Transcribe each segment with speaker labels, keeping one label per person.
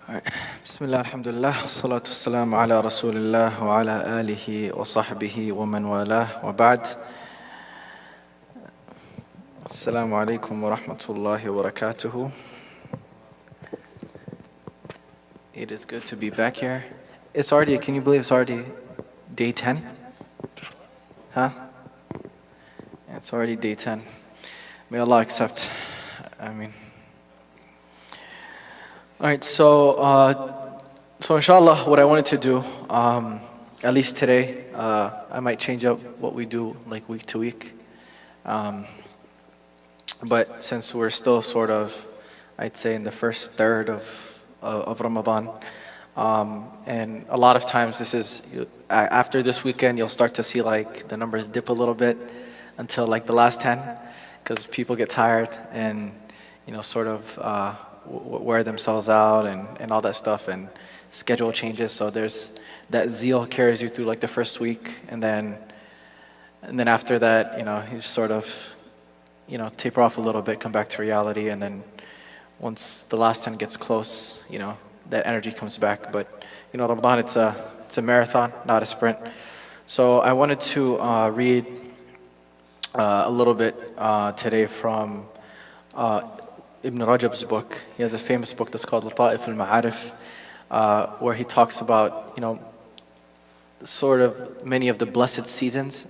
Speaker 1: Alright. Bismillah, alhamdulillah, wassalatu wassalamu ala rasulillah wa ala alihi wa sahbihi wa man walah wa ba'd. Assalamu alaikum wa rahmatullahi wa barakatuhu. It is good to be back here. It's already, can you believe it's already day 10? Huh? Yeah, it's already day 10. May Allah accept. Ameen. Alright, so inshallah, what I wanted to do, at least today, I might change up what we do like week to week. But since we're still sort of, I'd say in the first third of Ramadan, and a lot of times this is, after this weekend, you'll start to see like the numbers dip a little bit until like the last 10, because people get tired and, you know, sort of wear themselves out and all that stuff, and schedule changes. So there's that zeal carries you through like the first week, and then after that, you know, you sort of, you know, taper off a little bit, come back to reality, and then once the last 10 gets close, you know, that energy comes back. But you know, Ramadan, it's a marathon, not a sprint. So I wanted to read a little bit today from Ibn Rajab's book. He has a famous book that's called Lata'if al-Ma'arif, where he talks about, you know, sort of many of the blessed seasons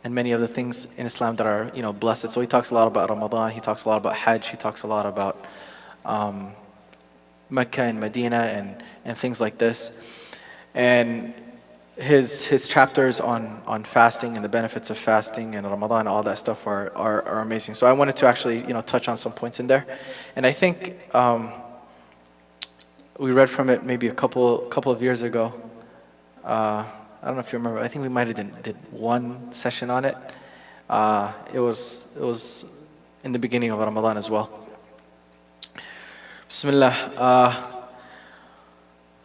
Speaker 1: and many of the things in Islam that are, you know, blessed. So he talks a lot about Ramadan, he talks a lot about Hajj, he talks a lot about Mecca and Medina and things like this. And his chapters on fasting and the benefits of fasting and Ramadan, all that stuff are amazing. So I wanted to actually, you know, touch on some points in there. And I think we read from it maybe a couple of years ago. I don't know if you remember. I think we might have did one session on it. It was in the beginning of Ramadan as well. Bismillah.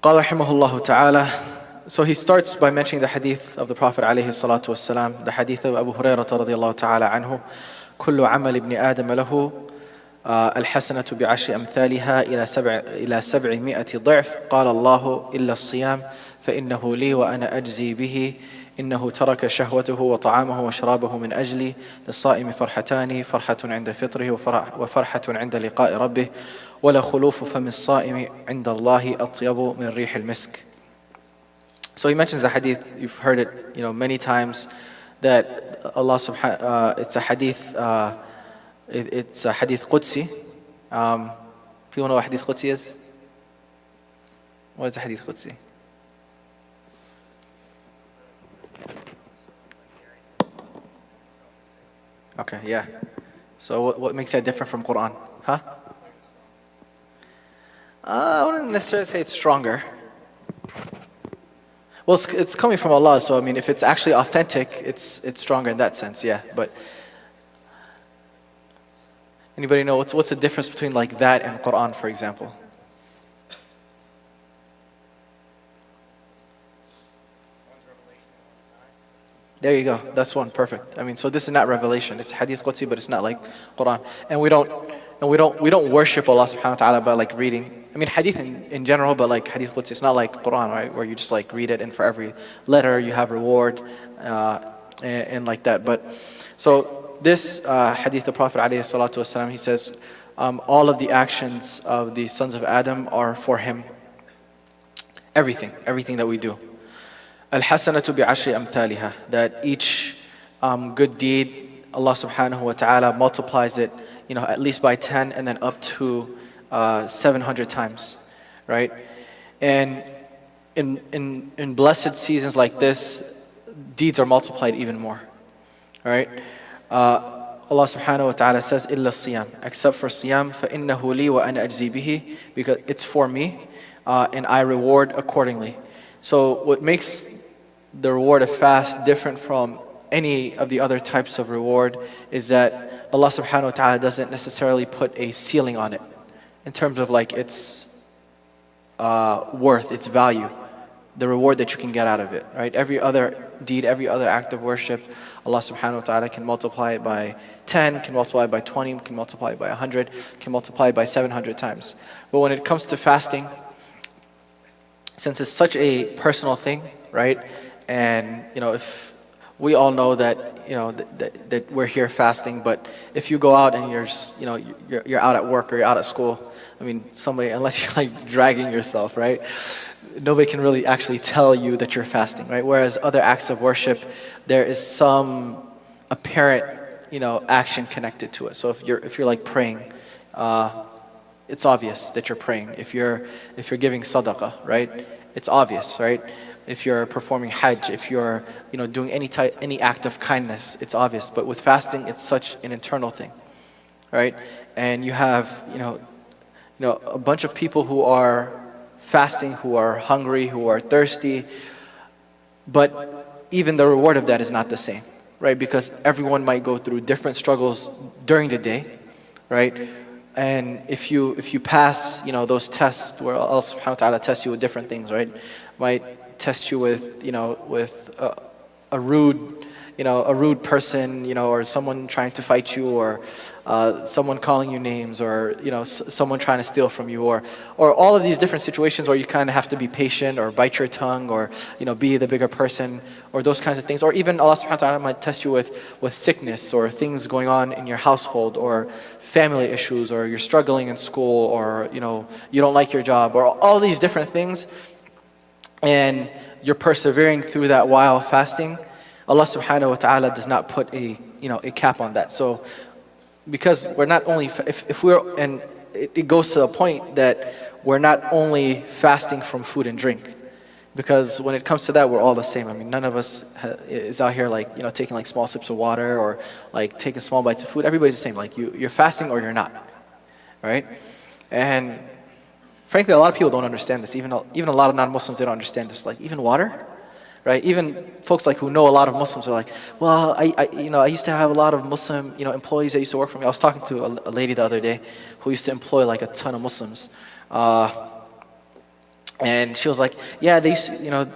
Speaker 1: قال رحمه الله تعالى. So he starts by mentioning the hadith of the Prophet عليه الصلاة والسلام, the hadith of Abu Hurairah رضي الله تعالى عنه. كل عمل ابن آدم له الحسنة بعشر أمثالها إلى 700 ضعف قال الله إلا الصيام فإنه لي وأنا أجزي به إنه ترك شهوته وطعامه وشرابه من أجلي للصائم فرحتان فرحة عند فطره وفرحة عند لقاء ربه ولخلوف فم الصائم عند الله أطيب من ريح المسك. So he mentions the hadith, you've heard it, you know, many times, that Allah it's a hadith, it's a hadith Qudsi. People know what hadith Qudsi is? What is a hadith Qudsi? Okay, yeah. So what makes that different from Quran? Huh? I wouldn't necessarily say it's stronger. Well, it's coming from Allah, so I mean, if it's actually authentic, it's stronger in that sense, yeah. But anybody know what's the difference between like that and Quran, for example? There you go. That's one. Perfect. I mean, so this is not revelation. It's hadith Qudsi, but it's not like Quran. And we don't worship Allah subhanahu wa ta'ala by like reading. I mean, hadith in general, but like hadith Qudsi, it's not like Quran, right? Where you just like read it and for every letter you have reward and like that. But so this hadith, the Prophet alayhi salatu wasalam, he says, all of the actions of the sons of Adam are for him. Everything that we do. Al-hasanatu bi'ashri amthaliha, that each good deed, Allah subhanahu wa ta'ala multiplies it, you know, at least by 10 and then up to 700 times, right? And in blessed seasons like this, deeds are multiplied even more, right? Allah subhanahu wa ta'ala says, إِلَّا الصِّيَامِ, except for siyam, فَإِنَّهُ لِي وَأَنَا أَجْزِي بِهِ, because it's for me and I reward accordingly. So what makes the reward of fast different from any of the other types of reward is that Allah subhanahu wa ta'ala doesn't necessarily put a ceiling on it in terms of like its worth, its value, the reward that you can get out of it, right? Every other deed, every other act of worship, Allah subhanahu wa ta'ala can multiply it by 10, can multiply it by 20, can multiply it by 100, can multiply it by 700 times. But when it comes to fasting, since it's such a personal thing, right? And if we all know that that we're here fasting, but if you go out and you're just, you're out at work or you're out at school, I mean, somebody, unless you're like dragging yourself, right? Nobody can really actually tell you that you're fasting, right? Whereas other acts of worship, there is some apparent, action connected to it. So if you're like praying, it's obvious that you're praying. If you're giving sadaqah, right? It's obvious, right? If you're performing hajj, if you're doing any act of kindness, it's obvious. But with fasting, it's such an internal thing, right? And you have a bunch of people who are fasting, who are hungry, who are thirsty, but even the reward of that is not the same, right? Because everyone might go through different struggles during the day, right? And if you pass those tests where Allah subhanahu wa ta'ala tests you with different things, right? Might test you with a rude person, or someone trying to fight you, or someone calling you names, or someone trying to steal from you, or all of these different situations where you kind of have to be patient, or bite your tongue, or be the bigger person, or those kinds of things. Or even Allah subhanahu wa ta'ala might test you with sickness, or things going on in your household, or family issues, or you're struggling in school, or you don't like your job, or all these different things, and you're persevering through that while fasting. Allah subhanahu wa ta'ala does not put a cap on that. So because we're not only if we're, and it goes to a point that we're not only fasting from food and drink, because when it comes to that, we're all the same. I mean, none of us is out here like taking like small sips of water, or like taking small bites of food. Everybody's the same. Like you're fasting or you're not, right? And frankly, a lot of people don't understand this. Even a lot of non-Muslims, they don't understand this. Like even water. Right? Even folks like who know a lot of Muslims are like, well, I used to have a lot of Muslim employees that used to work for me. I was talking to a lady the other day who used to employ like a ton of Muslims, and she was like, yeah, they used to,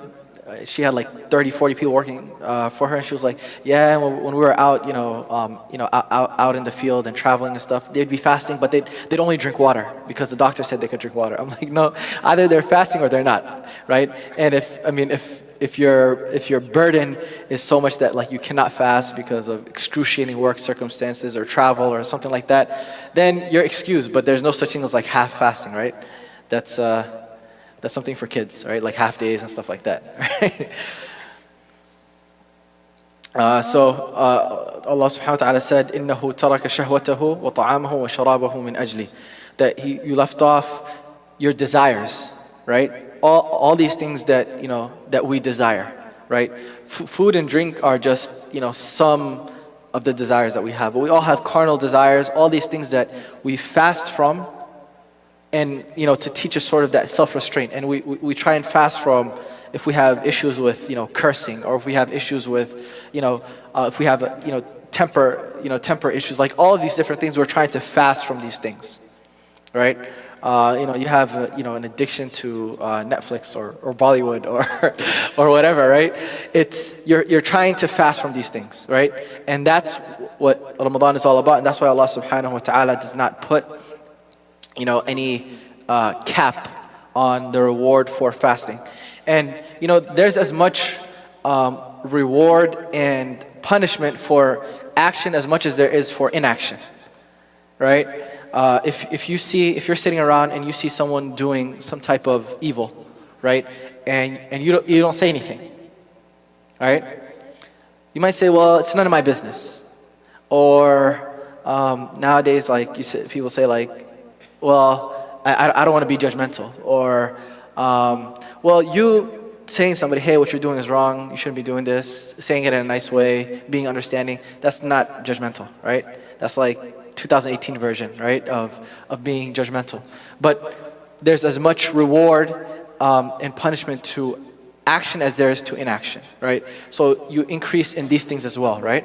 Speaker 1: she had like 30, 40 people working for her, and she was like, yeah, when we were out, out in the field and traveling and stuff, they'd be fasting, but they'd only drink water because the doctor said they could drink water. I'm like, no, either they're fasting or they're not, right? And if your burden is so much that like you cannot fast because of excruciating work circumstances or travel or something like that, then you're excused. But there's no such thing as like half fasting, right? That's something for kids, right? Like half days and stuff like that, right? So Allah subhanahu wa ta'ala said, إِنَّهُ تَرَكَ شَهْوَتَهُ وَطَعَامَهُ وَشَرَابَهُ مِنْ أَجْلِي. That you left off your desires, right? All these things that that we desire, right? Food and drink are just some of the desires that we have, but we all have carnal desires, all these things that we fast from, and to teach us sort of that self-restraint. And we try and fast from if we have issues with cursing, or if we have issues with if we have temper issues, like all of these different things. We're trying to fast from these things, right? You have an addiction to Netflix or Bollywood or whatever, right? It's you're trying to fast from these things, right? And that's what Ramadan is all about, and that's why Allah subhanahu wa ta'ala does not put any cap on the reward for fasting. And there's as much reward and punishment for action as much as there is for inaction, right? If you're sitting around and you see someone doing some type of evil, right, and you don't say anything, right? You might say, well, it's none of my business. Or nowadays, like people say, like, well, I don't want to be judgmental. Or well, you saying somebody, hey, what you're doing is wrong, you shouldn't be doing this, saying it in a nice way, being understanding, that's not judgmental, right? That's like 2018 version, right, of being judgmental. But there's as much reward and punishment to action as there is to inaction, right? So you increase in these things as well, right?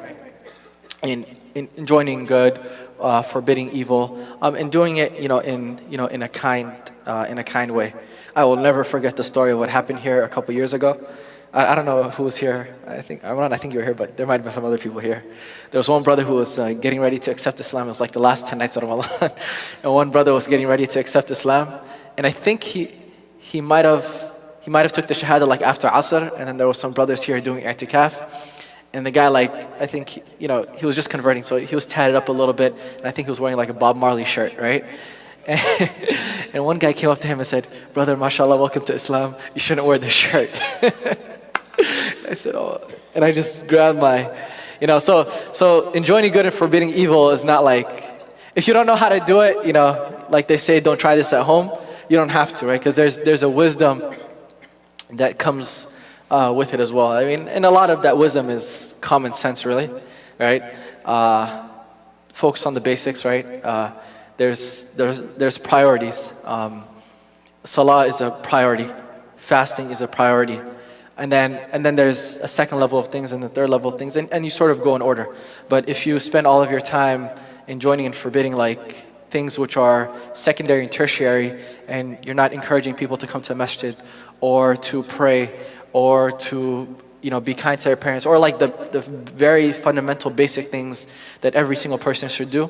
Speaker 1: In joining good, forbidding evil, and doing it, in a kind way. I will never forget the story of what happened here a couple years ago. I don't know who was here. I think you were here, but there might have been some other people here. There was one brother who was getting ready to accept Islam. It was like the last 10 nights of Ramadan. And one brother was getting ready to accept Islam. And I think he might have he might have took the shahada like after Asr, and then there were some brothers here doing i'tikaf. And the guy, like, I think, he was just converting, so he was tatted up a little bit, and I think he was wearing like a Bob Marley shirt, right? And, and one guy came up to him and said, "Brother, mashallah, welcome to Islam. You shouldn't wear this shirt." I said, "Oh," and I just grabbed my, so enjoining good and forbidding evil is not like, if you don't know how to do it, like they say, don't try this at home. You don't have to, right? Because there's a wisdom that comes with it as well. I mean, and a lot of that wisdom is common sense, really, right? Focus on the basics, right? There's priorities. Salah is a priority. Fasting is a priority. And then there's a second level of things and the third level of things, and you sort of go in order. But if you spend all of your time enjoining and forbidding like things which are secondary and tertiary, and you're not encouraging people to come to a masjid or to pray or to be kind to their parents, or like the very fundamental basic things that every single person should do,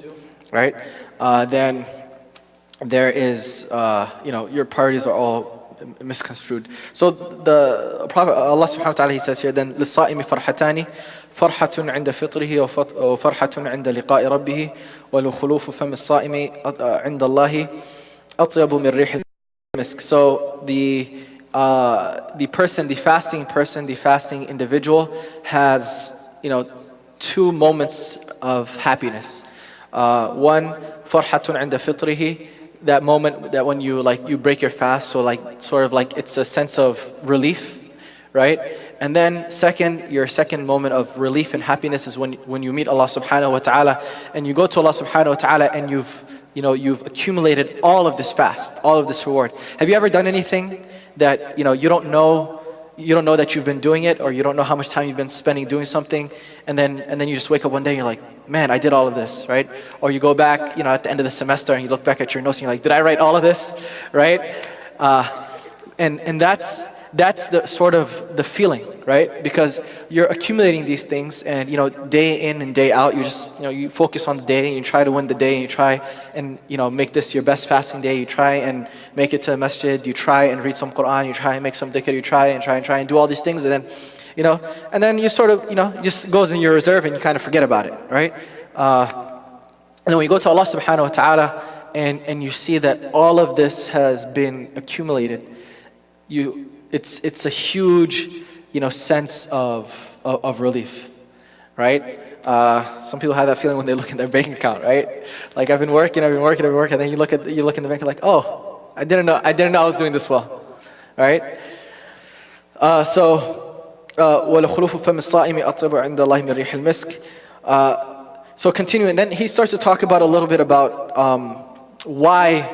Speaker 1: right? Then there is your priorities are all misconstrued. So the Prophet Allah subhanahu wa ta'ala, he says here, then للصائم فرحتان فرحة عند فطره وفرحة عند لقاء ربه ولخلوف فم الصائم عند الله أطيب من ريح المسك. So the fasting individual has two moments of happiness. One, فرحة عند فطره, that moment that when you break your fast, so sort of it's a sense of relief, right? And then your second moment of relief and happiness is when you meet Allah subhanahu wa ta'ala, and you go to Allah subhanahu wa ta'ala, and you've accumulated all of this fast, all of this reward. Have you ever done anything that you don't know that you've been doing it, or you don't know how much time you've been spending doing something, and then you just wake up one day and you're like, man, I did all of this, right? Or you go back at the end of the semester and you look back at your notes and you're like, did I write all of this, right? And that's the sort of the feeling, right? Because you're accumulating these things, and day in and day out, you just you focus on the day, and you try to win the day, and you try and make this your best fasting day. You try and make it to the masjid, you try and read some Quran, you try and make some dhikr, you try and do all these things, and then and then you sort of just goes in your reserve, and you kind of forget about it, right? And then when you go to Allah subhanahu wa ta'ala, and you see that all of this has been accumulated, it's a huge sense of relief, right? Some people have that feeling when they look in their bank account, right? Like, I've been working, and then you look in the bank, like, oh, I didn't know I was doing this well, right? وَلَخُلُوفُ فَمِ الصَّائِمِ أَطْيَبُ عِنْدَ اللَّهِ مِنْ رِيحِ الْمِسْكِ. So continuing, then he starts to talk about a little bit about why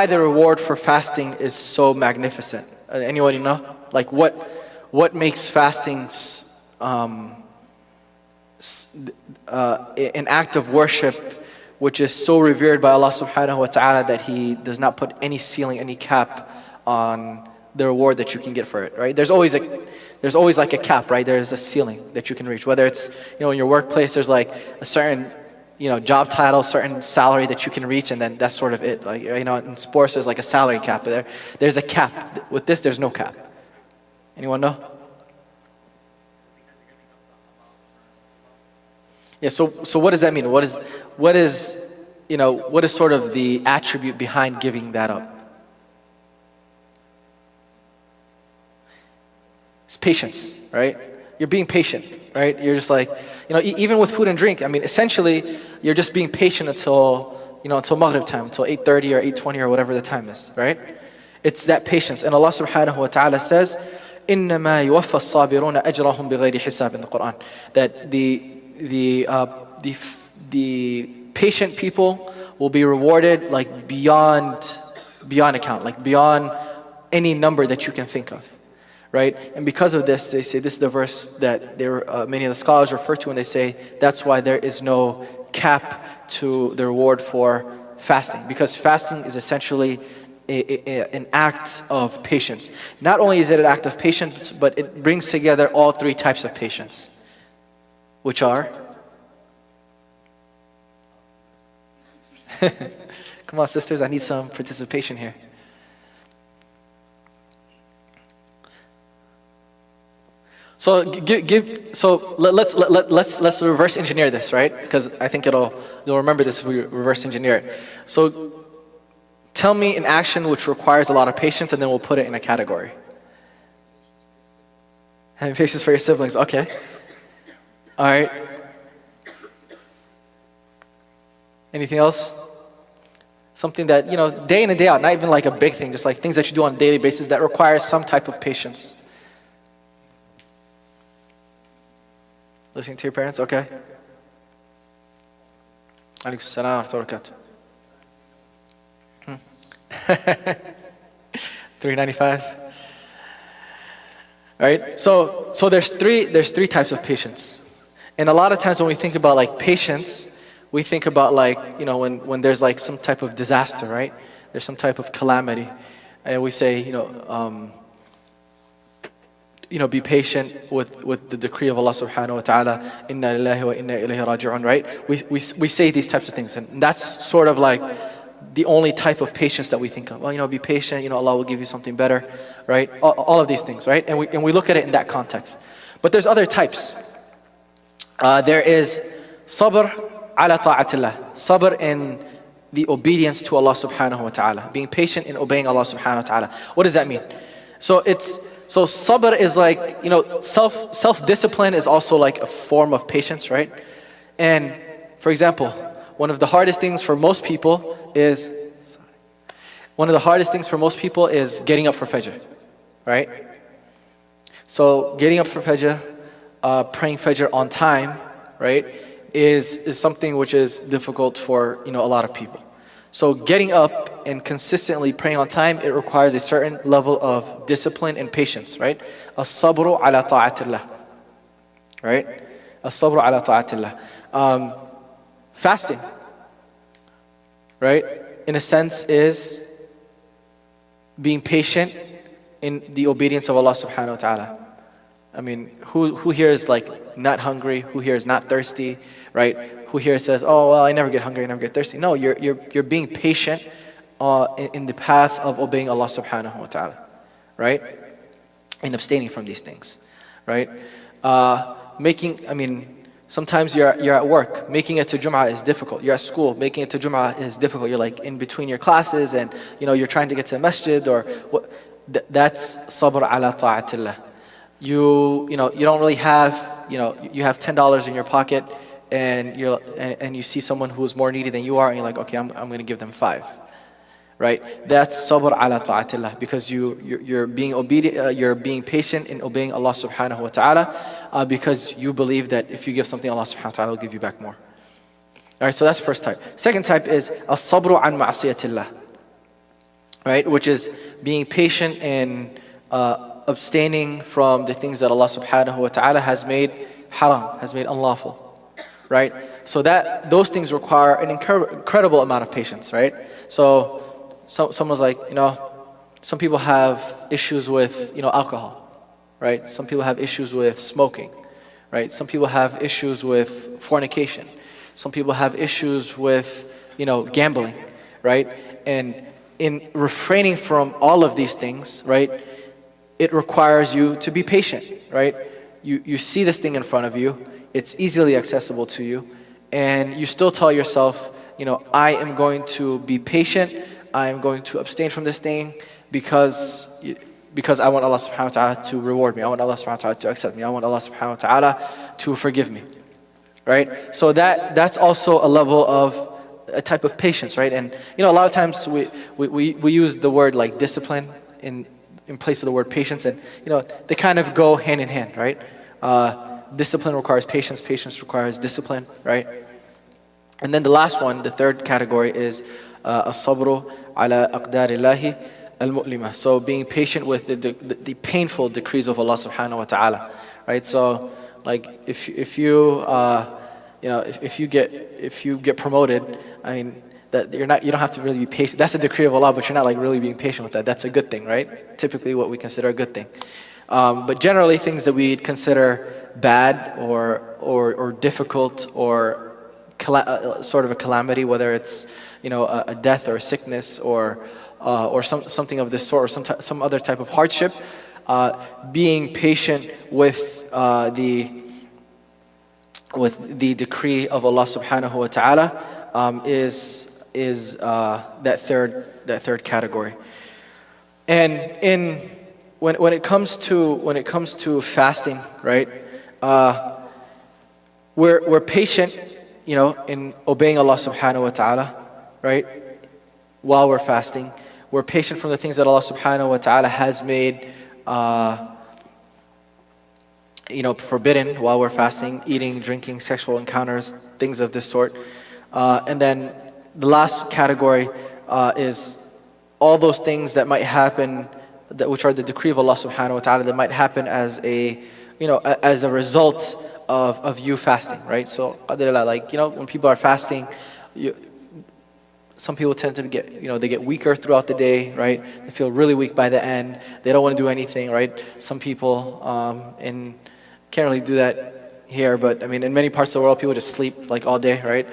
Speaker 1: the reward for fasting is so magnificent. Anybody know? Like, what makes fasting an act of worship which is so revered by Allah subhanahu wa ta'ala that He does not put any ceiling, any cap on the reward that you can get for it, right? There's always like a cap, right? There's a ceiling that you can reach. Whether it's in your workplace, there's like a certain job title, certain salary that you can reach, and then that's sort of it. Like in sports, there's like a salary cap. There's a cap. With this, there's no cap. Anyone know? Yeah. So what does that mean? What is sort of the attribute behind giving that up? It's patience, right? You're being patient, right? You're just like, even with food and drink, I mean, essentially, you're just being patient until Maghrib time, until 8:30 or 8:20 or whatever the time is, right? It's that patience. And Allah subhanahu wa ta'ala says, إِنَّمَا يُوَفَّى الصَّابِرُونَ أَجْرَهُمْ بِغَيْرِ حِسَابٍ in the Quran. That the patient people will be rewarded like beyond account, like beyond any number that you can think of. Right? And because of this, they say this is the verse that many of the scholars refer to, and they say that's why there is no cap to the reward for fasting, because fasting is essentially an act of patience. Not only is it an act of patience, but it brings together all three types of patience, which are come on, sisters, I need some participation here. So let's reverse engineer this, right? Because I think you'll remember this if we reverse engineer it. So tell me an action which requires a lot of patience, and then we'll put it in a category. Having patience for your siblings, okay. All right. Anything else? Something that, day in and day out, not even like a big thing, just like things that you do on a daily basis that requires some type of patience. Listening to your parents, okay. Alaikum salam wa rahmatullahi wa barakatuh. $3.95. Right? So there's three types of patience. And a lot of times when we think about like patience, we think about like, when there's like some type of disaster, right? There's some type of calamity. And we say, be patient with the decree of Allah subhanahu wa ta'ala. Inna lillahi wa inna ilayhi raji'un, right? We say these types of things. And that's sort of like the only type of patience that we think of. Well, be patient, Allah will give you something better, right? All of these things, right? And we look at it in that context. But there's other types. There is sabr ala ta'atillah. Sabr in the obedience to Allah subhanahu wa ta'ala. Being patient in obeying Allah subhanahu wa ta'ala. What does that mean? So sabr is like, self-discipline is also like a form of patience, right? And for example, one of the hardest things for most people is getting up for Fajr, right? So getting up for Fajr, praying Fajr on time, right, is something which is difficult for, a lot of people. So getting up and consistently praying on time, it requires a certain level of discipline and patience, right? As-sabru ala ta'atillah, right? As-sabru ala ta'atillah. Fasting, right, in a sense is being patient in the obedience of Allah subhanahu wa ta'ala. I mean, who here is like not hungry? Who here is not thirsty, right? Who here says, oh, well, I never get hungry, I never get thirsty. No, you're being patient in the path of obeying Allah subhanahu wa ta'ala, right? And abstaining from these things, right? Sometimes you're at work, making it to Jum'ah is difficult. You're at school, making it to Jum'ah is difficult. You're like in between your classes and you're trying to get to the masjid or what. That's sabr ala ta'atillah. You don't really have, you have $10 in your pocket and you see someone who's more needy than you are and you're like, okay, I'm going to give them 5. Right? That's sabr ala ta'atillah, because you're being obedient, you're being patient in obeying Allah subhanahu wa ta'ala, because you believe that if you give something, Allah subhanahu wa ta'ala will give you back more. Alright, so that's the first type. Second type is as-sabru an ma'asiyatillah, right? Which is being patient in abstaining from the things that Allah subhanahu wa ta'ala has made haram, has made unlawful, right? So those things require an incredible amount of patience, right? So someone's like, some people have issues with, alcohol, right? Some people have issues with smoking, right? Some people have issues with fornication. Some people have issues with, gambling, right? And in refraining from all of these things, right, it requires you to be patient, right? You see this thing in front of you, it's easily accessible to you, and you still tell yourself, I am going to be patient, I am going to abstain from this thing because I want Allah subhanahu wa ta'ala to reward me. I want Allah subhanahu wa ta'ala to accept me. I want Allah subhanahu wa ta'ala to forgive me. Right? So that's also a level of a type of patience, right? And a lot of times we use the word like discipline in place of the word patience, and they kind of go hand in hand, right? Discipline requires patience, patience requires discipline, right? And then the last one, the third category is as-sabru ala aqdarillahi al-mu'lima. So being patient with the painful decrees of Allah subhanahu wa ta'ala, right? So like if you get promoted, I mean that you don't have to really be patient. That's a decree of Allah, but you're not like really being patient with that. That's a good thing, right? Typically what we consider a good thing. But generally things that we consider bad or difficult or sort of a calamity, whether it's a death or a sickness or something of this sort, or some other type of hardship, being patient with the decree of Allah subhanahu wa ta'ala is that third category. And when it comes to fasting, right? We're patient, in obeying Allah subhanahu wa ta'ala, right? While we're fasting, we're patient from the things that Allah subhanahu wa ta'ala has made forbidden while we're fasting: eating, drinking, sexual encounters, things of this sort. And then the last category is all those things that might happen, which are the decree of Allah subhanahu wa ta'ala, that might happen as a result of you fasting, right? So, when people are fasting, some people tend to get, they get weaker throughout the day, right? They feel really weak by the end. They don't want to do anything, right? Some people, can't really do that here, but in many parts of the world, people just sleep like all day, right?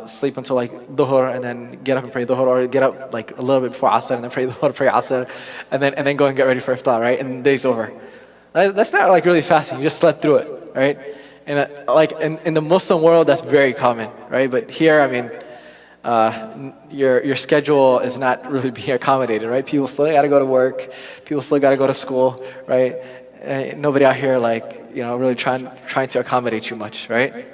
Speaker 1: Sleep until like dhuhr and then get up and pray dhuhr, or get up like a little bit before asr and then pray dhuhr, pray asr, and then go and get ready for iftar, right? And the day's over. That's not like really fasting. You just slept through it, right? And in the Muslim world, that's very common, right? But here, your schedule is not really being accommodated, right? People still got to go to work. People still got to go to school, right? Nobody out here really trying to accommodate you much, right?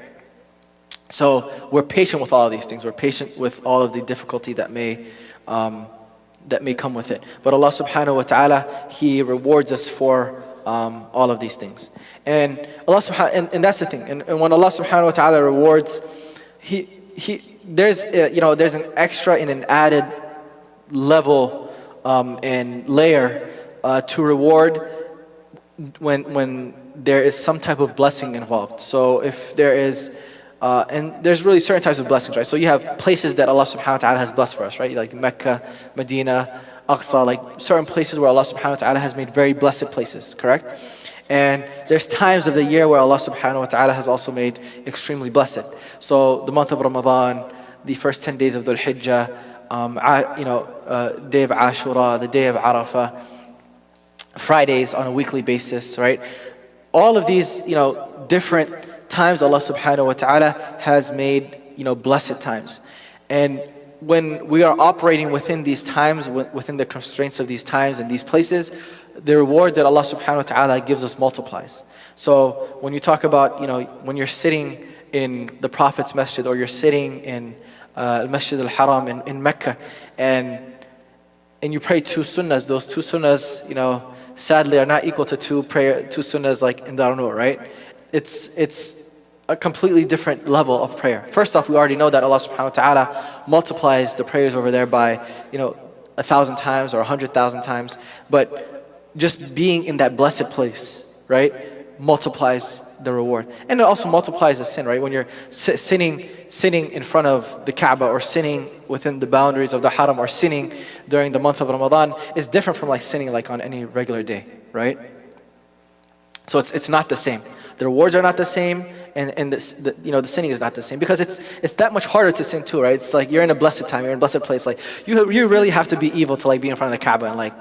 Speaker 1: So we're patient with all of these things. We're patient with all of the difficulty that may come with it. But Allah subhanahu wa ta'ala, He rewards us for all of these things. And and that's the thing. And when Allah subhanahu wa ta'ala rewards, there's an extra and an added level and layer to reward when there is some type of blessing involved. So if there is, and there's really certain types of blessings, right? So you have places that Allah subhanahu wa ta'ala has blessed for us, right? Like Mecca, Medina, Aqsa, like certain places where Allah subhanahu wa ta'ala has made very blessed places, correct? And there's times of the year where Allah subhanahu wa ta'ala has also made extremely blessed. So the month of Ramadan, the first 10 days of Dhul Hijjah, day of Ashura, the day of Arafah, Fridays on a weekly basis, right? All of these, different times Allah subhanahu wa ta'ala has made, blessed times. And when we are operating within these times, within the constraints of these times and these places, the reward that Allah subhanahu wa ta'ala gives us multiplies. So when you talk about, when you're sitting in the Prophet's masjid, or you're sitting in Masjid al-Haram in Mecca, and you pray 2 sunnahs, those 2 sunnahs, sadly are not equal to 2 sunnahs like in Darnur, right? It's a completely different level of prayer. First off, we already know that Allah subhanahu wa ta'ala multiplies the prayers over there by, 1,000 times or 100,000 times. But just being in that blessed place, right, multiplies the reward. And it also multiplies the sin, right? When you're sitting in front of the Kaaba, or sitting within the boundaries of the Haram, or sitting during the month of Ramadan, is different from like sitting like on any regular day, right? So it's not the same. The rewards are not the same, and the sinning is not the same, because it's that much harder to sin too, right? It's like you're in a blessed time, you're in a blessed place. Like you really have to be evil to like be in front of the Kaaba and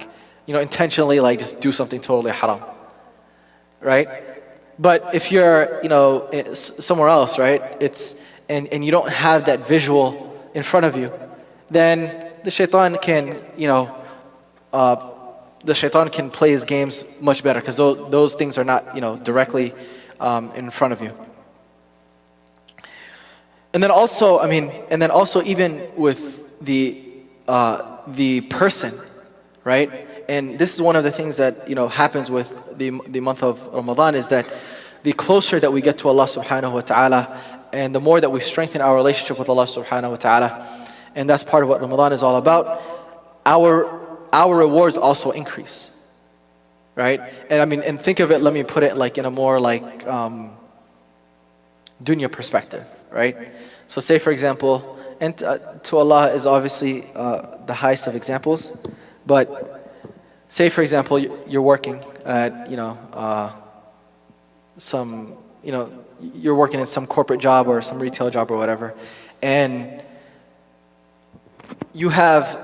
Speaker 1: intentionally like just do something totally haram, right? But if you're somewhere else, right, and you don't have that visual in front of you, then the shaitan can play his games much better, because those things are not directly in front of you. And then also, even with the person, right? And this is one of the things that happens with the month of Ramadan, is that the closer that we get to Allah subhanahu wa ta'ala, and the more that we strengthen our relationship with Allah subhanahu wa ta'ala, and that's part of what Ramadan is all about, our rewards also increase, right? And think of it, let me put it like in a more like dunya perspective, right? So say for example, and to Allah is obviously the highest of examples, but say for example, you're working at you're working in some corporate job or some retail job or whatever, and you have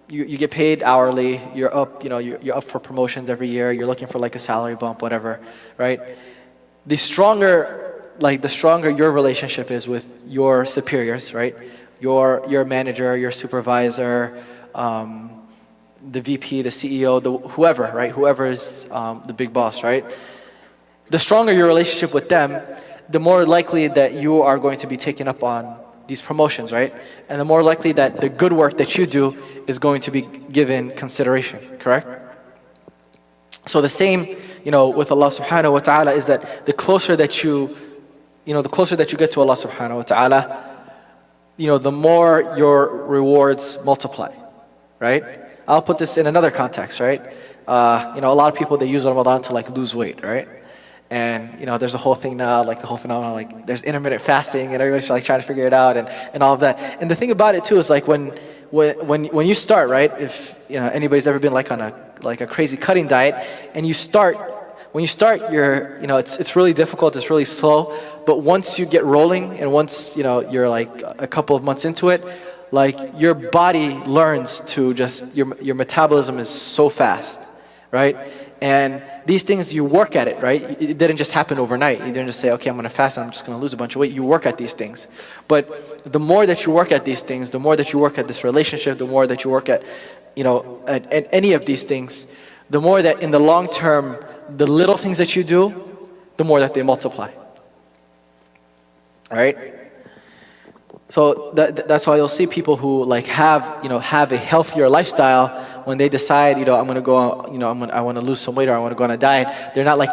Speaker 1: you get paid hourly, you're up, you're up for promotions every year, you're looking for like a salary bump, whatever, right? The stronger your relationship is with your superiors, right? Your manager, your supervisor, the VP, the CEO, whoever, right? Whoever is the big boss, right? The stronger your relationship with them, the more likely that you are going to be taken up on these promotions, right? And the more likely that the good work that you do is going to be given consideration, correct? So the same, with Allah subhanahu wa ta'ala is that the closer that you get to Allah subhanahu wa ta'ala, the more your rewards multiply, right? I'll put this in another context, right? A lot of people, they use Ramadan to like lose weight, right? And there's a whole thing now, like the whole phenomenon, like there's intermittent fasting, and everybody's like trying to figure it out, and all of that. And the thing about it too is like when you start, right? If anybody's ever been like on a crazy cutting diet, and when you start, it's really difficult, it's really slow. But once you get rolling, and once you're like a couple of months into it, like your body learns to just your metabolism is so fast, right? And these things, you work at it, right? It didn't just happen overnight. You didn't just say, okay, I'm going to fast and I'm just going to lose a bunch of weight. You work at these things. But the more that you work at these things, the more that you work at this relationship, the more that you work at, at any of these things, the more that in the long term, the little things that you do, the more that they multiply. All right? So that's why you'll see people who like have a healthier lifestyle. When they decide, I'm going to go, I want to lose some weight, or I want to go on a diet, they're not like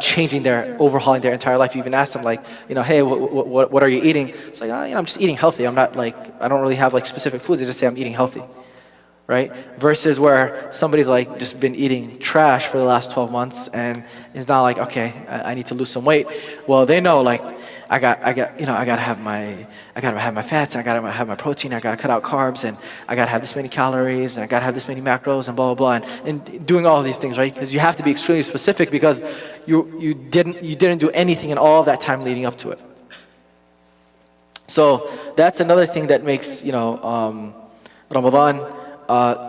Speaker 1: overhauling their entire life. You even ask them like, hey, what are you eating? It's like, I'm just eating healthy. I'm not like, I don't really have like specific foods. They just say I'm eating healthy, right? Versus where somebody's like just been eating trash for the last 12 months, and it's not like, okay, I need to lose some weight. Well, they know like, I gotta have my fats, and I gotta have my protein, I gotta cut out carbs, and I gotta have this many calories, and I gotta have this many macros, and blah blah blah, and doing all of these things, right? Because you have to be extremely specific, because you didn't do anything in all that time leading up to it. So that's another thing that makes Ramadan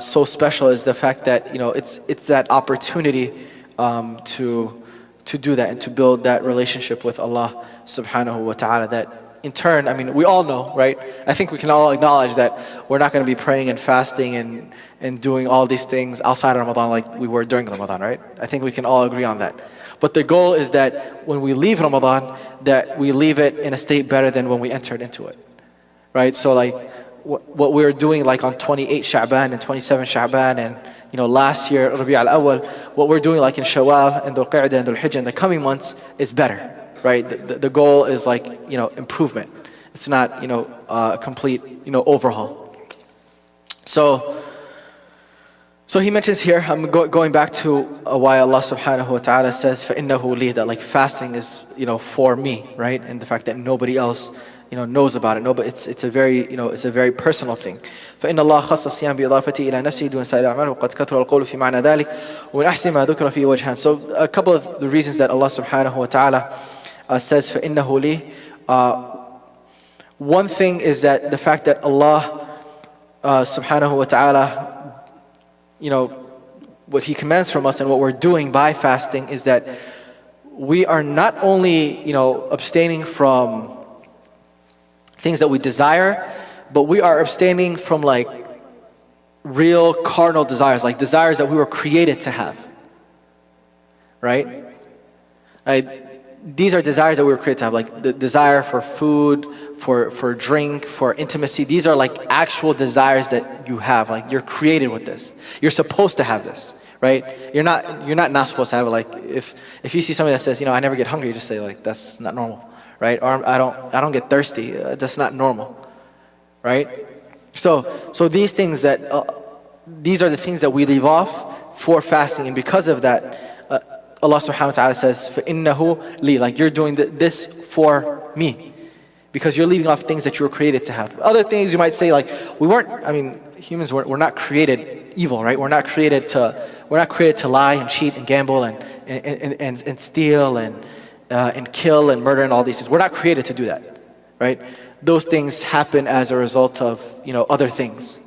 Speaker 1: so special, is the fact that it's that opportunity to do that and to build that relationship with Allah subhanahu wa ta'ala, that in turn, we all know, right? I think we can all acknowledge that we're not going to be praying and fasting and doing all these things outside of Ramadan like we were during Ramadan, right? I think we can all agree on that. But the goal is that when we leave Ramadan, that we leave it in a state better than when we entered into it, right? So like what we were doing like on 28 Sha'ban and 27 Sha'ban and last year, Rabi' al-Awwal, what we're doing like in Shawwal and Dhul Qa'dah and Dhul Hijjah in the coming months is better, right? The goal is like, improvement. It's not, a complete, overhaul. So he mentions here, I'm going back to why Allah subhanahu wa ta'ala says, فَإِنَّهُ لِي, that like fasting is, for me, right? And the fact that nobody else, knows about it. No, but it's a very personal thing. فإن الله خص الصيام بإضافته إلى نفسه دون سائر الأعمال وقد كثر القول في معنى ذلك ومن أحسن ما ذكر فيه وجهان. So a couple of the reasons that Allah subhanahu wa ta'ala says فإنه لي. One thing is that the fact that Allah subhanahu wa ta'ala, what He commands from us and what we're doing by fasting is that we are not only abstaining from things that we desire, but we are abstaining from like real carnal desires, like desires that we were created to have, right? These are desires that we were created to have, like the desire for food, for drink, for intimacy. These are like actual desires that you have, like you're created with this. You're supposed to have this, right? You're not supposed to have it. Like if you see somebody that says, I never get hungry, you just say like, that's not normal, right? Or I don't get thirsty. That's not normal, right? So these things that these are the things that we leave off for fasting, and because of that, Allah subhanahu wa ta'ala says, فَإِنَّهُ لِي, like you're doing this for me, because you're leaving off things that you were created to have. Other things you might say, like humans we're not created evil, right? We're not created to lie and cheat and gamble and steal and kill and murder and all these things. We're not created to do that, right? Those things happen as a result of other things.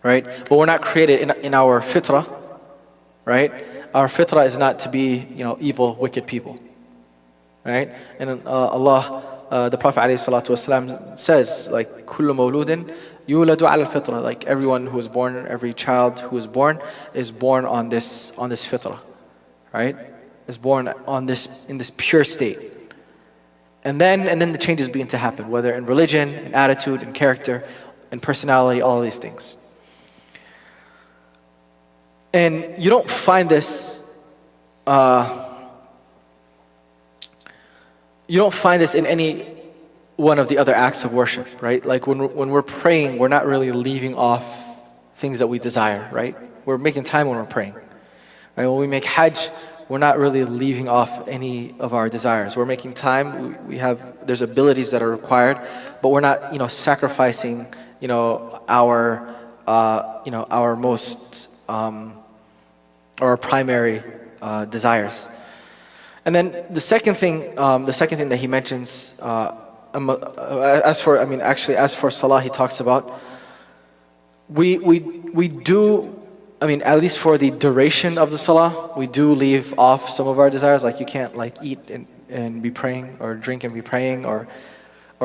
Speaker 1: right? But we're not created in our fitrah, right? Our fitrah is not to be, evil, wicked people, right? And the Prophet ﷺ says, like, كُلُّ مَوْلُودٍ يُولَدُ عَلَى الْفِطْرَةِ, like everyone who is born, every child who is born on this fitrah, right? Is born in this pure state. And then the changes begin to happen, whether in religion, in attitude, in character, in personality, all of these things. And you don't find this in any one of the other acts of worship, right? Like when we're praying, we're not really leaving off things that we desire, right? We're making time when we're praying, right? When we make Hajj, we're not really leaving off any of our desires. We're making time. There's abilities that are required, but we're not, sacrificing, our most, our primary desires. And then the second thing that he mentions, as for Salah, he talks about, we do, at least for the duration of the Salah, we do leave off some of our desires. Like you can't eat and be praying, or drink and be praying, or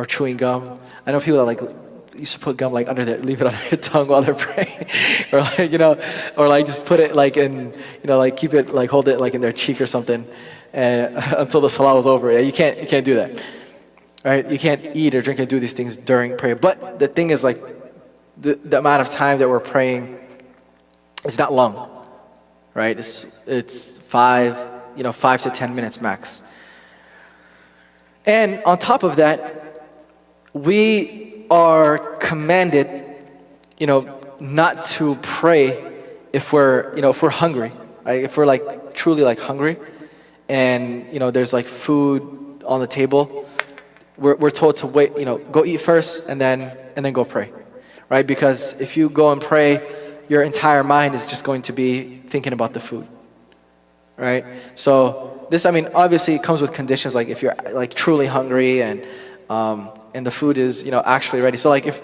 Speaker 1: chewing gum. I know people that used to put gum under leave it on their tongue while they're praying, or just put it in, keep it hold it in their cheek or something, until the Salah was over. Yeah, you can't do that, right? You can't eat or drink and do these things during prayer. But the thing is, the amount of time that we're praying, it's not long, right? It's 5 to 10 minutes max. And on top of that, we are commanded, not to pray if we're hungry, right? If we're truly hungry, and there's food on the table, we're told to wait, go eat first and then go pray, right? Because if you go and pray, your entire mind is just going to be thinking about the food, right? So this, obviously it comes with conditions, if you're truly hungry and the food is actually ready. So if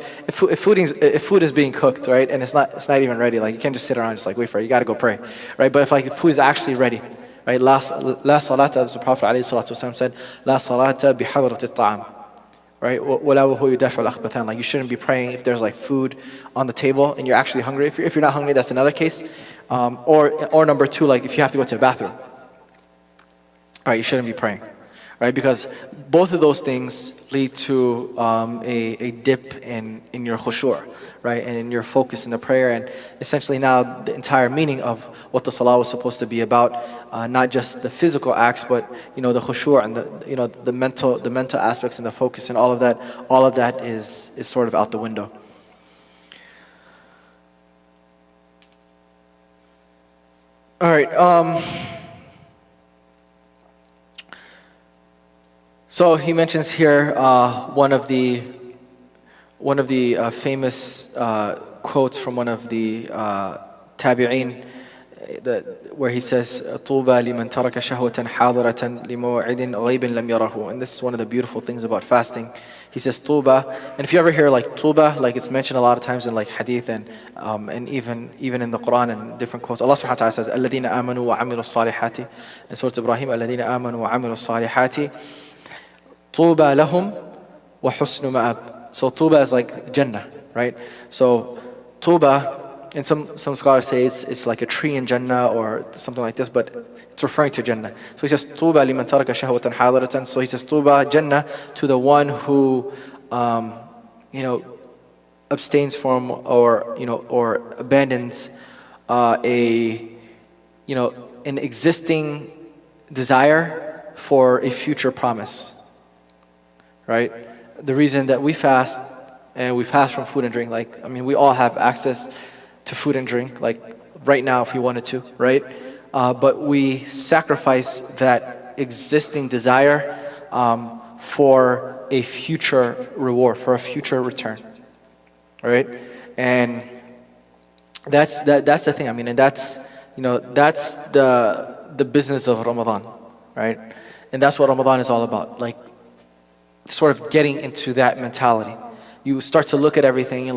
Speaker 1: food is being cooked, right, and it's not even ready, you can't just sit around and just wait for it. You got to go pray, right? But if food is actually ready, right? La salata, as the Prophet ﷺ said, la salata bihadrati at-ta'am, right? You shouldn't be praying if there's food on the table and you're actually hungry. If you're not hungry, that's another case. Or number two, if you have to go to the bathroom, right? You shouldn't be praying, right? Because both of those things lead to a dip in your khushu', right? And in your focus in the prayer, and essentially now the entire meaning of what the salah was supposed to be about, not just the physical acts, but the khushu' and the mental aspects and the focus and all of that is sort of out the window. All right. So he mentions here one of the famous quotes from one of the tabi'in, where he says, "طُوبَى لِمَنْ تَرَكَ شَهْوَةً حَاضِرَةً لِمَوْعِدٍ غَيْبٍ لَمْ يَرَهُ." And this is one of the beautiful things about fasting. He says "طُوبَى," and if you ever hear "طُوبَى," it's mentioned a lot of times in hadith and even in the Quran and different quotes. Allah subhanahu wa ta'ala says, "الَّذِينَ آمَنُوا وَعَمِلُوا الصَّالِحَاتِ." In Surah Ibrahim, "الَّذِينَ آمَنُوا وَعَمِلُوا الصَّالِحَاتِ طُوبَى لَهُمْ وَحُسْنُ مَآبٍ." So Tuba is Jannah, right? So Tuba, and some scholars say it's like a tree in Jannah or something like this, but it's referring to Jannah. So he says Tuba liman taraka shahwatan hadiratan. So he says Tuba, Jannah, to the one who abstains from or abandons an existing desire for a future promise, right? The reason that we fast, and we fast from food and drink, we all have access to food and drink, right now if we wanted to, right? But we sacrifice that existing desire for a future reward, for a future return, right? And that's the thing. And that's the business of Ramadan, right? And that's what Ramadan is all about. Sort of getting into that mentality. You start to look at everything and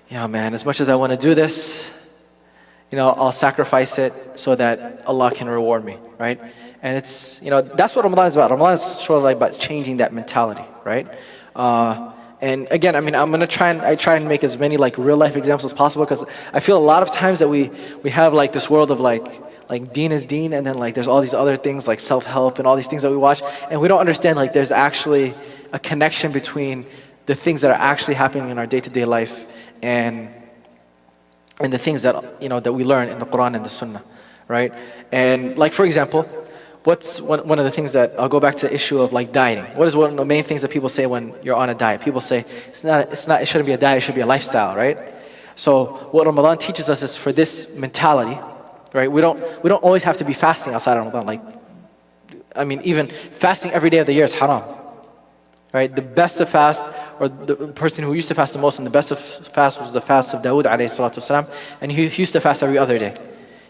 Speaker 1: yeah, man, as much as I want to do this, I'll sacrifice it so that Allah can reward me, right? And it's, that's what Ramadan is about. Ramadan is sort of like about changing that mentality, right? And again, I'm gonna try and make as many like real life examples as possible, because I feel a lot of times that we have like this world of like deen is deen, and then like there's all these other things like self-help and all these things that we watch, and we don't understand like there's actually a connection between the things that are actually happening in our day-to-day life and the things that that we learn in the Quran and the Sunnah, right? And like, for example, what's one of the things that, I'll go back to the issue of like dieting. What is one of the main things that people say when you're on a diet? People say it shouldn't be a diet, it should be a lifestyle, right? So what Ramadan teaches us is for this mentality, right? We don't always have to be fasting outside of Ramadan. Like, even fasting every day of the year is haram, right? The best to fast, or the person who used to fast the most and the best of fast, was the fast of Dawood alayhi salatu wasalam, and he used to fast every other day.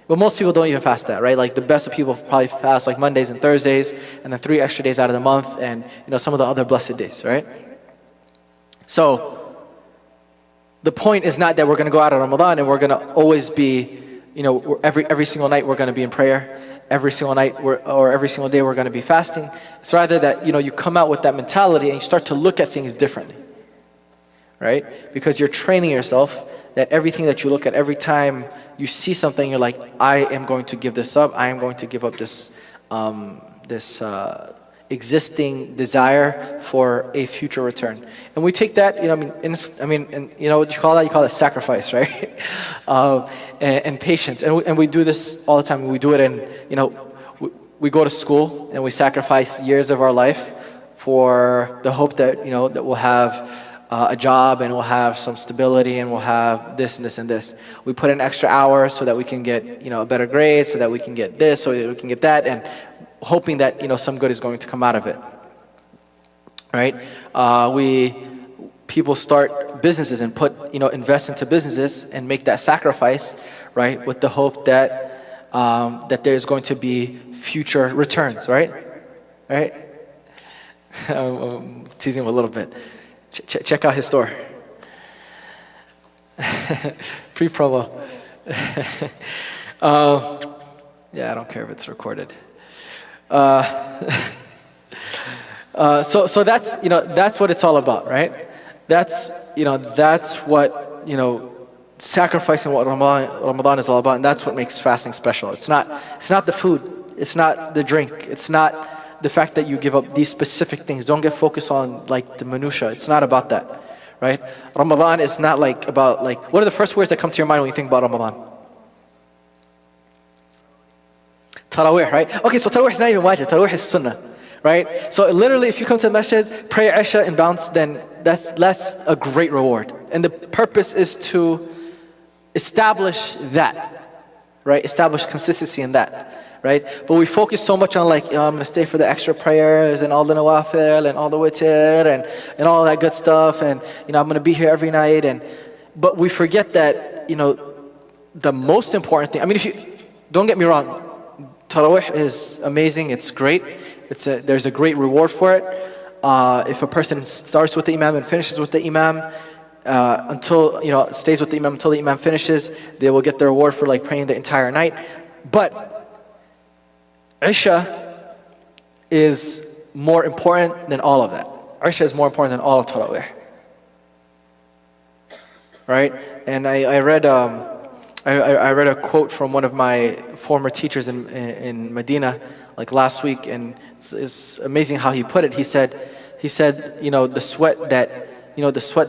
Speaker 1: But most people don't even fast that, right? Like the best of people probably fast like Mondays and Thursdays, and then 3 extra days out of the month, and some of the other blessed days, right? So the point is not that we're going to go out of Ramadan and we're going to always be, every single night we're going to be in prayer. Every single night or every single day we're going to be fasting. It's rather that you come out with that mentality and you start to look at things differently, right? Because you're training yourself that everything that you look at, every time you see something, you're like, I am going to give this up. I am going to give up this existing desire for a future return. And we take that, and you know what you call that? You call it sacrifice, right? And patience. And we do this all the time. We do it in, we go to school and we sacrifice years of our life for the hope that, that we'll have a job and we'll have some stability and we'll have this and this and this. We put in extra hours so that we can get, a better grade, so that we can get this, so that we can get that, and hoping that, some good is going to come out of it, right? People start businesses and invest into businesses and make that sacrifice, right? With the hope that that there's going to be future returns, right? Right? I'm teasing him a little bit. Check out his store. Free promo. Yeah, I don't care if it's recorded. So that's that's what it's all about, right? That's what sacrificing what Ramadan is all about, and that's what makes fasting special. It's not the food, it's not the drink, it's not the fact that you give up these specific things. Don't get focused on like the minutia. It's not about that, right? Ramadan is not about what are the first words that come to your mind when you think about Ramadan? Taraweeh, right? Okay, so Taraweeh is not even wajib. Taraweeh is sunnah, right? So literally, if you come to the masjid, pray Isha and bounce, then that's a great reward. And the purpose is to establish that, right? Establish consistency in that, right? But we focus so much on I'm going to stay for the extra prayers and all the nawafil and all the witr and all that good stuff, and I'm going to be here every night, but we forget that the most important thing. If you don't get me wrong, Taraweeh is amazing. It's great. There's a great reward for it. If a person starts with the Imam and finishes with the Imam, stays with the Imam until the Imam finishes, they will get the reward for praying the entire night. But Isha is more important than all of that. Isha is more important than all of Taraweeh, right? And I read a quote from one of my former teachers in Medina last week, and it's amazing how he put it. He said the sweat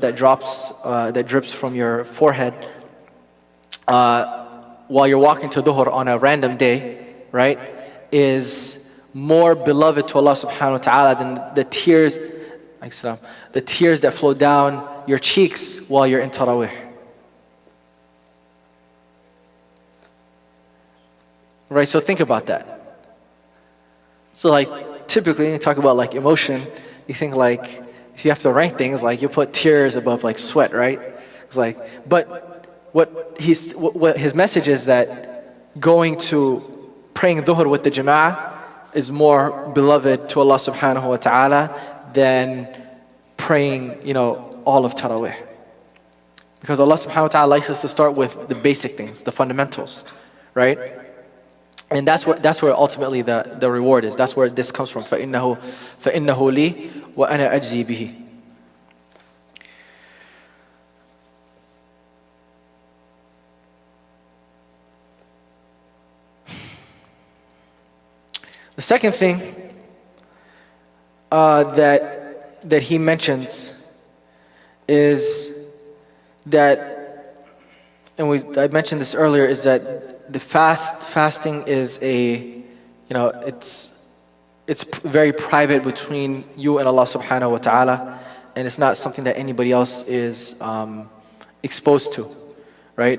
Speaker 1: that drops that drips from your forehead while you're walking to Dhuhr on a random day, right, is more beloved to Allah subhanahu wa ta'ala than the tears that flow down your cheeks while you're in Taraweeh. Right, so think about that. So typically when you talk about emotion, you think if you have to rank things, you put tears above sweat, right? It's but what his message is that going to praying dhuhr with the jama'ah is more beloved to Allah subhanahu wa ta'ala than praying, all of Taraweeh. Because Allah subhanahu wa ta'ala likes us to start with the basic things, the fundamentals, right? And that's where ultimately the reward is. That's where this comes from. فَإِنَّهُ لِي وَأَنَا أَجْزِي بِهِ. The second thing that he mentions is that, and I mentioned this earlier, is that the fasting is it's very private between you and Allah subhanahu wa ta'ala, and it's not something that anybody else is exposed to, right?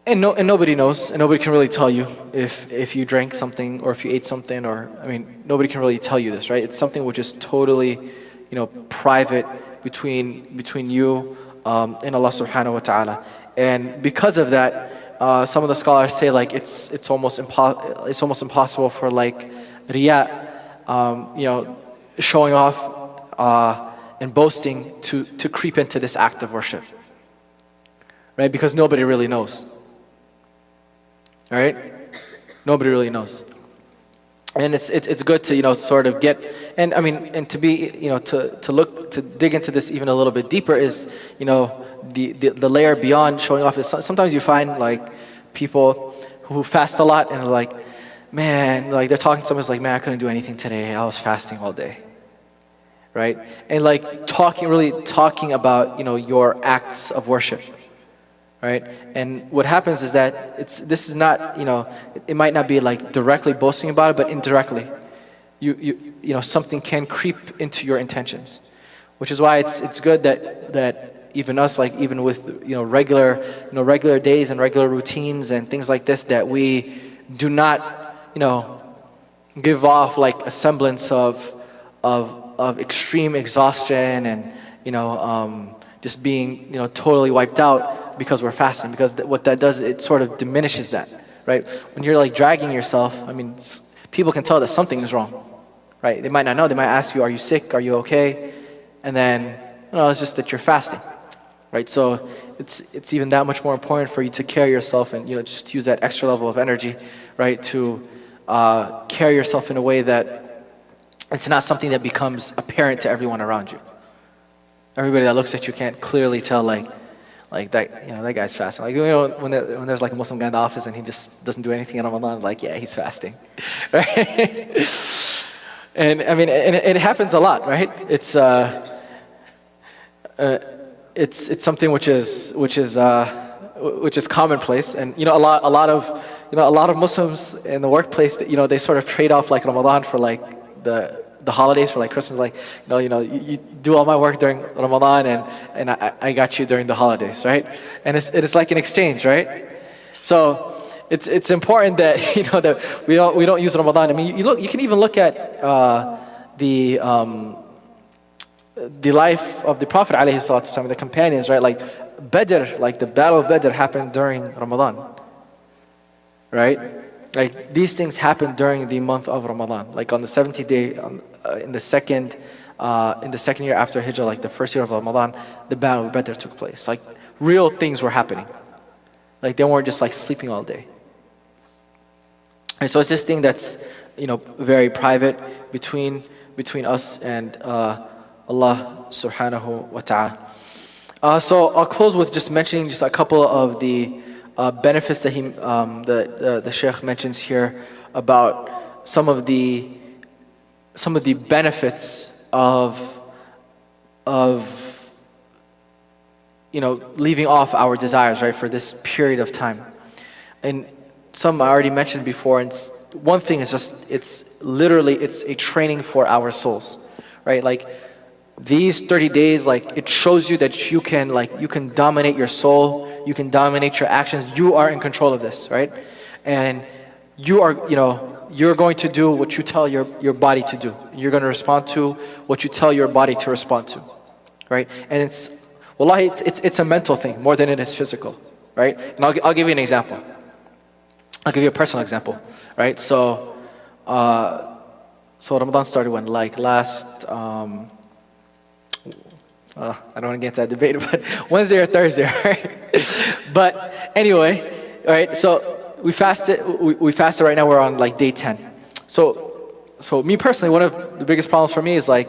Speaker 1: And nobody knows, and nobody can really tell you if you drank something or if you ate something, or nobody can really tell you this, right? It's something which is totally, private between you and Allah subhanahu wa ta'ala. And because of that, some of the scholars say like it's almost impossible for like riya, showing off and boasting to creep into this act of worship, right? Because nobody really knows. Right? Nobody really knows. And it's good to sort of get, and to be to dig into this even a little bit deeper is the layer beyond showing off is sometimes you find like people who fast a lot and are like, man, like they're talking to someone who's like, man, I couldn't do anything today, I was fasting all day, right? And like talking about your acts of worship, right? And what happens is that this is not, it might not be like directly boasting about it, but indirectly, something can creep into your intentions, which is why it's good that even us, like even with regular days and regular routines and things like this, that we do not give off like a semblance of extreme exhaustion and just being totally wiped out because we're fasting, because what that does, it sort of diminishes that, right? When you're like dragging yourself, people can tell that something is wrong, right? They might not know, they might ask you, are you sick, are you okay? And then, it's just that you're fasting, right? So it's even that much more important for you to carry yourself and just use that extra level of energy, right? To carry yourself in a way that it's not something that becomes apparent to everyone around you. Everybody that looks at you can't clearly tell like that, that guy's fasting. Like, when there's like a Muslim guy in the office and he just doesn't do anything in Ramadan, like, yeah, he's fasting, right? And it happens a lot, right? It's something which is commonplace, and a lot of Muslims in the workplace, they sort of trade off like Ramadan for like the holidays, for like Christmas, like you do all my work during Ramadan and I got you during the holidays, right? And it's like an exchange, right? So it's important that that we don't use Ramadan. You can even look at the life of the Prophet ﷺ, the companions, right? Like Badr, like the Battle of Badr happened during Ramadan, right? Like these things happened during the month of Ramadan. Like on the 70th day, in the second year after Hijrah, like the first year of Ramadan, the Battle of Badr took place. Like real things were happening. Like they weren't just like sleeping all day. And so it's this thing that's very private between us and Allah subhanahu wa ta'ala. So I'll close with just mentioning just a couple of the benefits that the Shaykh mentions here about some of the benefits of leaving off our desires, right, for this period of time. And some I already mentioned before, and one thing is just it's a training for our souls, right? Like these 30 days, like it shows you that you can dominate your soul, you can dominate your actions, you are in control of this, right? And you're going to do what you tell your body to do. You're going to respond to what you tell your body to respond to, right? And it's a mental thing more than it is physical, right? And I'll give you an example. I'll give you a personal example, right? So Ramadan started when, like last I don't want to get into that debate, but Wednesday or Thursday, right? But anyway, all right, so we fasted right now, we're on like day 10. So me personally, one of the biggest problems for me is like,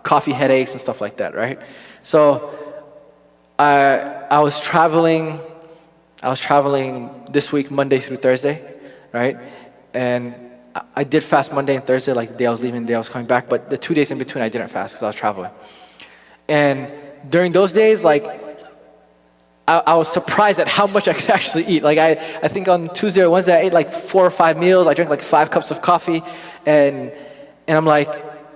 Speaker 1: coffee headaches and stuff like that, right? So I was traveling this week, Monday through Thursday, right? And I did fast Monday and Thursday, like the day I was leaving, the day I was coming back, but the 2 days in between I didn't fast because I was traveling. And during those days, like, I was surprised at how much I could actually eat. Like I think on Tuesday or Wednesday I ate like 4 or 5 meals. I drank like 5 cups of coffee, and I'm like,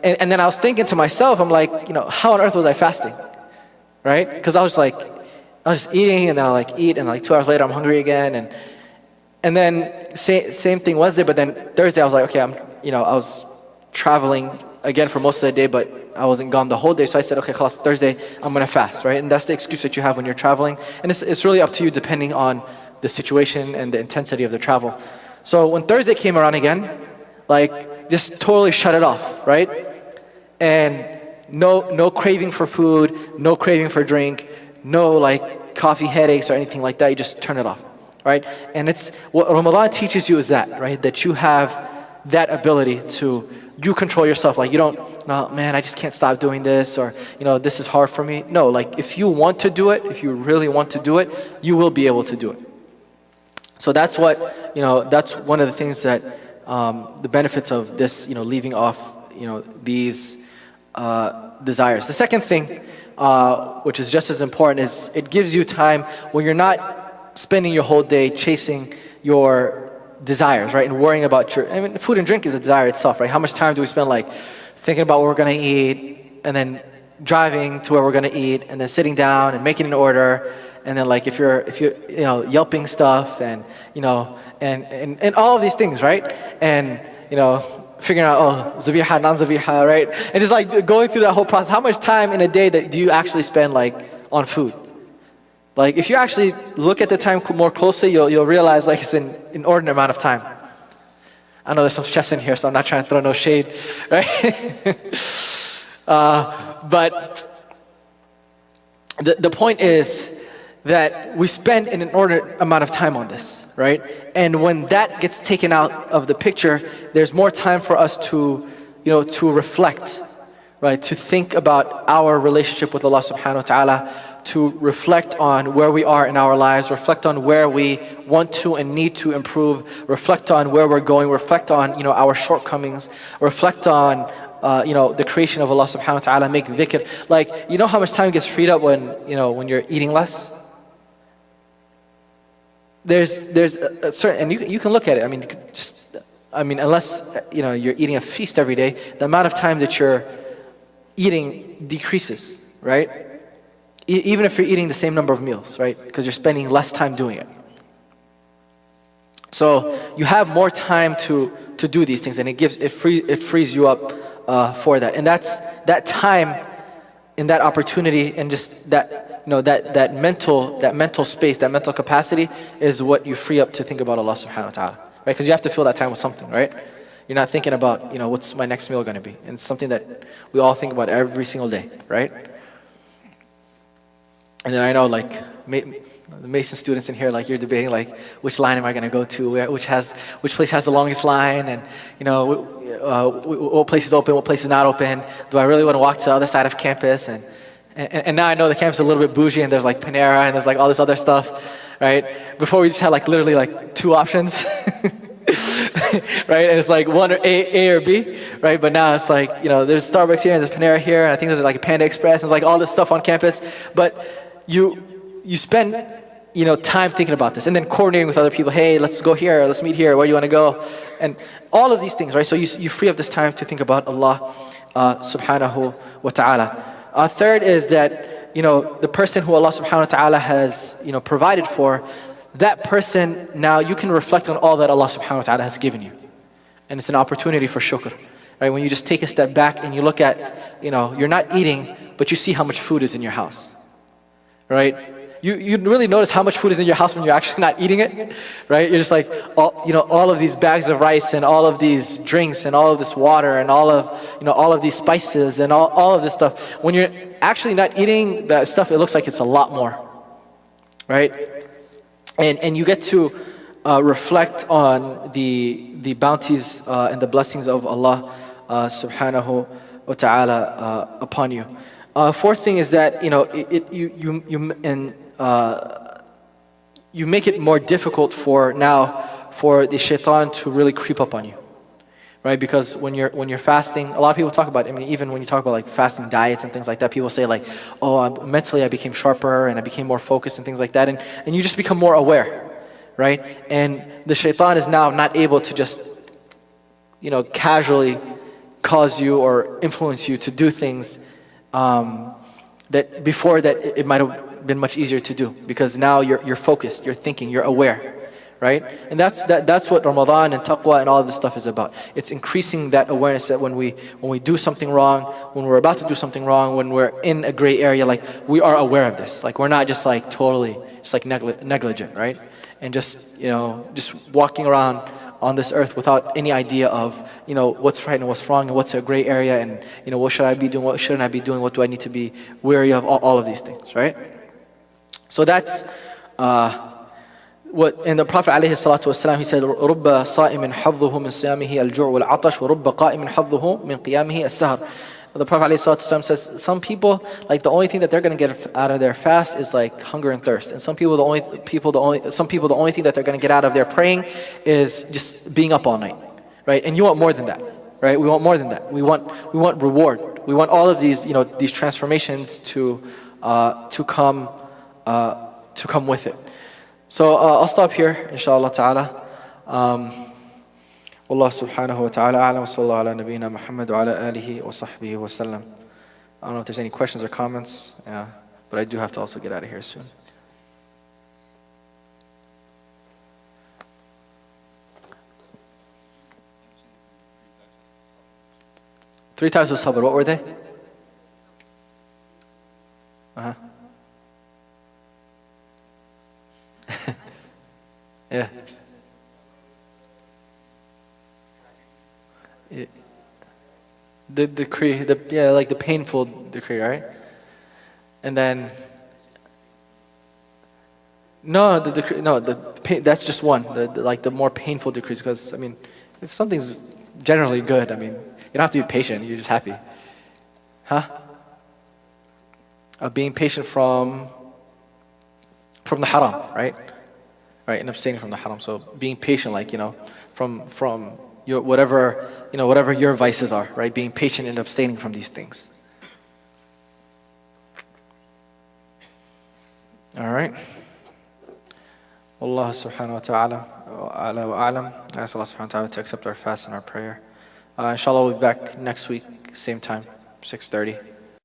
Speaker 1: and then I was thinking to myself, I'm like, how on earth was I fasting, right? Because I was just eating, and then I like eat, and like 2 hours later I'm hungry again, and then same thing Wednesday, but then Thursday I was like, okay, I was traveling again for most of the day, but I wasn't gone the whole day, so I said, okay, khalas, Thursday I'm gonna fast, right? And that's the excuse that you have when you're traveling, and it's really up to you depending on the situation and the intensity of the travel. So when Thursday came around again, like, just totally shut it off, right? And no craving for food, no craving for drink, no like coffee headaches or anything like that. You just turn it off, right? And it's what Ramadan teaches you is that, right? That you have that ability to you control yourself. Like, you don't, no, man, I just can't stop doing this, or this is hard for me. No, like, if you want to do it, if you really want to do it, you will be able to do it. So that's what, that's one of the things that the benefits of this, leaving off, these desires. The second thing, which is just as important, is it gives you time when you're not spending your whole day chasing your desires, right? And worrying about food and drink is a desire itself, right? How much time do we spend like thinking about what we're gonna eat, and then driving to where we're gonna eat, and then sitting down and making an order, and then like if you're yelping stuff, and and all of these things, right? And figuring out, zabiha, non-zabiha, right? And just like going through that whole process. How much time in a day do you actually spend like on food? Like, if you actually look at the time more closely, you'll realize like it's an inordinate amount of time. I know there's some chefs in here, so I'm not trying to throw no shade, right? But the point is that we spend an inordinate amount of time on this, right? And when that gets taken out of the picture, there's more time for us to reflect, right? To think about our relationship with Allah subhanahu wa ta'ala, to reflect on where we are in our lives, reflect on where we want to and need to improve, reflect on where we're going, reflect on our shortcomings, reflect on the creation of Allah subhanahu wa ta'ala, make dhikr. Like, how much time gets freed up when you're eating less? There's a certain, and you can look at it. Unless you're eating a feast every day, the amount of time that you're eating decreases, right? Even if you're eating the same number of meals, right? Because you're spending less time doing it. So you have more time to do these things, and it frees you up for that. And that's that time and that opportunity, and just that that mental space, that mental capacity is what you free up to think about Allah subhanahu wa ta'ala, right? Because you have to fill that time with something, right? You're not thinking about what's my next meal going to be, and it's something that we all think about every single day, right? And then I know, like, the Mason students in here, like, you're debating, like, which line am I going to go to, which place has the longest line, and what place is open, what place is not open. Do I really want to walk to the other side of campus? And now I know the campus is a little bit bougie, and there's like Panera, and there's like all this other stuff, right? Before we just had like literally like 2 options, right? And it's like one or A or B, right? But now it's like there's Starbucks here and there's Panera here, and I think there's like a Panda Express, and it's like all this stuff on campus, but you spend time thinking about this, and then coordinating with other people. Hey, let's go here, let's meet here, where do you want to go? And all of these things, right? So you free up this time to think about Allah subhanahu wa ta'ala. Third is that the person who Allah subhanahu wa ta'ala has provided for, that person, now you can reflect on all that Allah subhanahu wa ta'ala has given you, and it's an opportunity for shukr, right? When you just take a step back and you look at you're not eating, but you see how much food is in your house, right? you really notice how much food is in your house when you're actually not eating it, right? You're just like, all of these bags of rice and all of these drinks and all of this water and all of these spices and all of this stuff. When you're actually not eating that stuff, it looks like it's a lot more, right? And you get to reflect on the bounties and the blessings of Allah subhanahu wa ta'ala upon you. Fourth thing is that you make it more difficult for the shaitan to really creep up on you, right? Because when you're fasting, a lot of people talk about, I mean, even when you talk about like fasting diets and things like that, people say like, oh, mentally I became sharper and I became more focused and things like that, and you just become more aware, right? And the shaitan is now not able to just casually cause you or influence you to do things that before that it might have been much easier to do, because now you're focused, you're thinking, you're aware, right? And that's what Ramadan and taqwa and all of this stuff is about. It's increasing that awareness that when we do something wrong, when we're about to do something wrong, when we're in a gray area, like we are aware of this. Like we're not just like totally just like negligent, right? And just walking around on this earth without any idea of what's right and what's wrong and what's a gray area, and what should I be doing, what shouldn't I be doing, what do I need to be wary of, all of these things, right? So that's what, and the Prophet alayhi salatu wasalam, he said, رُبَّ صَائِمٍ حَظُّهُ مِنْ صِيَامِهِ الْجُوعُ وَالْعَطَشُ وَرُبَّ قَائِمٍ حَظُّهُ مِنْ قِيَامِهِ السَّهْرُ. The Prophet ﷺ says some people, like the only thing that they're going to get out of their fast is like hunger and thirst, and some people the only thing that they're going to get out of their praying is just being up all night, right? And you want more than that, right? We want more than that. We want reward. We want all of these these transformations to come with it. So I'll stop here, inshallah ta'ala. والله سبحانه وتعالى أعلم وصلى الله على نبينا محمد وعلى آله وصحبه وسلم. I don't know if there's any questions or comments, yeah, but I do have to also get out of here soon. Three types of sabr, what were they? Yeah. The decree, like the painful decree, right? And then, that's just one. The more painful decrees, because I mean, if something's generally good, I mean, you don't have to be patient. You're just happy, being patient from the haram, right? Right, and abstaining from the haram. So being patient, like from your whatever your vices are, right? Being patient and abstaining from these things. All right. Allah subhanahu wa ta'ala a'la wa a'lam. I ask Allah subhanahu wa ta'ala to accept our fast and our prayer. Inshallah, we'll be back next week, same time, 6:30.